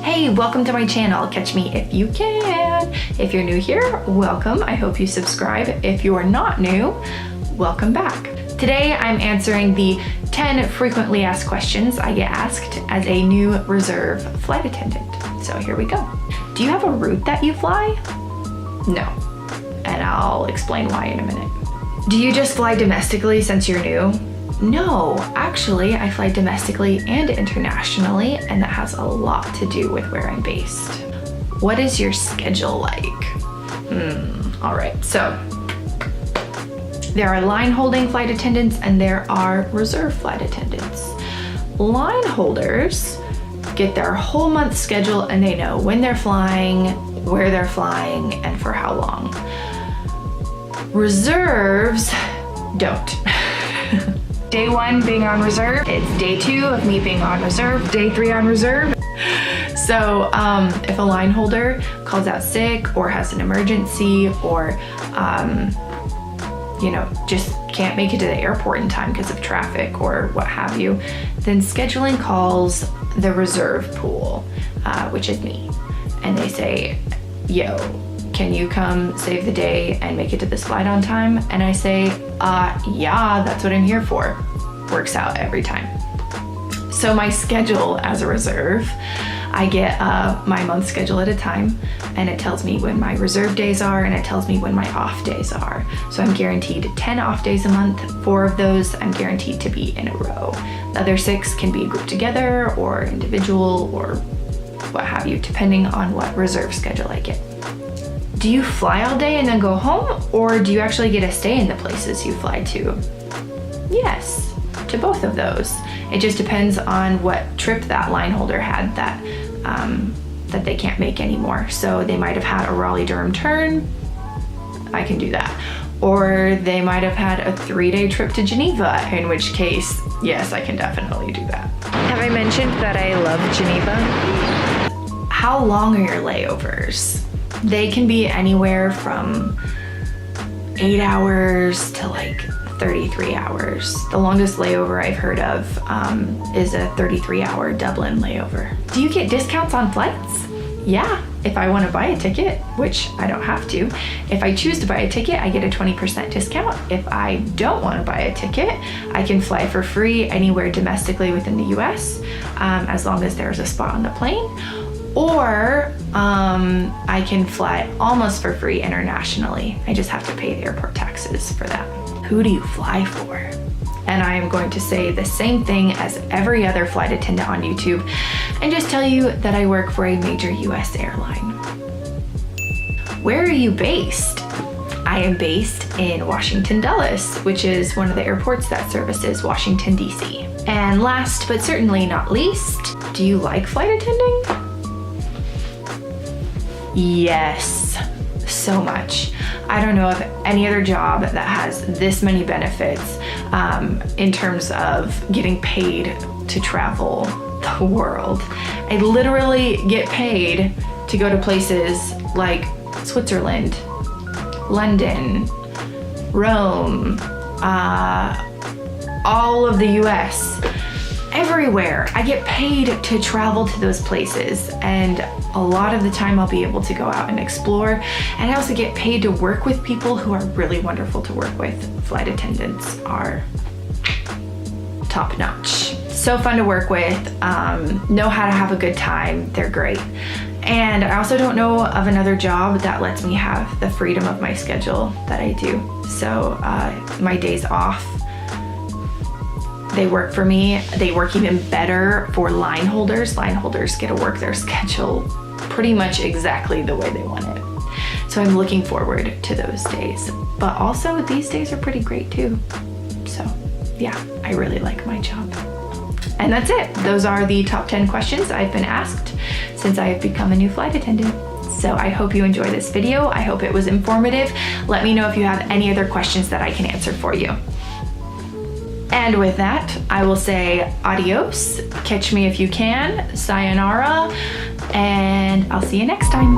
Hey, welcome to my channel. Catch me if you can. If you're new here, welcome. I hope you subscribe. If you are not new, welcome back. Today I'm answering the 10 frequently asked questions I get asked as a new reserve flight attendant. So here we go. Do you have a route that you fly? No, and I'll explain why in a minute. Do you just fly domestically since you're new? No, actually I fly domestically and internationally, and that has a lot to do with where I'm based. What is your schedule like? All right, so there are line holding flight attendants and there are reserve flight attendants. Line holders get their whole month schedule and they know when they're flying, where they're flying, and for how long. Reserves don't. Day 1 being on reserve, it's day 2 of me being on reserve, day 3 on reserve. So if a line holder calls out sick or has an emergency or just can't make it to the airport in time because of traffic or what have you, then scheduling calls the reserve pool, which is me. And they say, yo, can you come save the day and make it to this flight on time? And I say, yeah, that's what I'm here for. Works out every time. So my schedule as a reserve, I get my month schedule at a time, and it tells me when my reserve days are and it tells me when my off days are. So I'm guaranteed 10 off days a month. 4 of those I'm guaranteed to be in a row. The other 6 can be grouped together or individual or what have you, depending on what reserve schedule I get. Do you fly all day and then go home, or do you actually get to stay in the places you fly to? Yes, to both of those. It just depends on what trip that line holder had that they can't make anymore. So they might have had a Raleigh-Durham turn, I can do that. Or they might have had a 3-day trip to Geneva, in which case, yes, I can definitely do that. Have I mentioned that I love Geneva? How long are your layovers? They can be anywhere from 8 hours to like 33 hours. The longest layover I've heard of is a 33-hour Dublin layover. Do you get discounts on flights? Yeah, if I want to buy a ticket, which I don't have to. If I choose to buy a ticket, I get a 20% discount. If I don't want to buy a ticket, I can fly for free anywhere domestically within the US, as long as there's a spot on the plane. Or I can fly almost for free internationally. I just have to pay the airport taxes for that. Who do you fly for? And I am going to say the same thing as every other flight attendant on YouTube and just tell you that I work for a major US airline. Where are you based? I am based in Washington Dulles, which is one of the airports that services Washington, DC. And last but certainly not least, do you like flight attending? Yes, so much. I don't know of any other job that has this many benefits in terms of getting paid to travel the world. I literally get paid to go to places like Switzerland, London, Rome, all of the US. Everywhere. I get paid to travel to those places, and a lot of the time I'll be able to go out and explore, and I also get paid to work with people who are really wonderful to work with. Flight attendants are top notch. So fun to work with, know how to have a good time, they're great. And I also don't know of another job that lets me have the freedom of my schedule that I do. So my days off, they work for me. They work even better for line holders. Line holders get to work their schedule pretty much exactly the way they want it. So I'm looking forward to those days. But also these days are pretty great too. So yeah, I really like my job. And that's it. Those are the top 10 questions I've been asked since I have become a new flight attendant. So I hope you enjoy this video. I hope it was informative. Let me know if you have any other questions that I can answer for you. And with that, I will say adios, catch me if you can, sayonara, and I'll see you next time.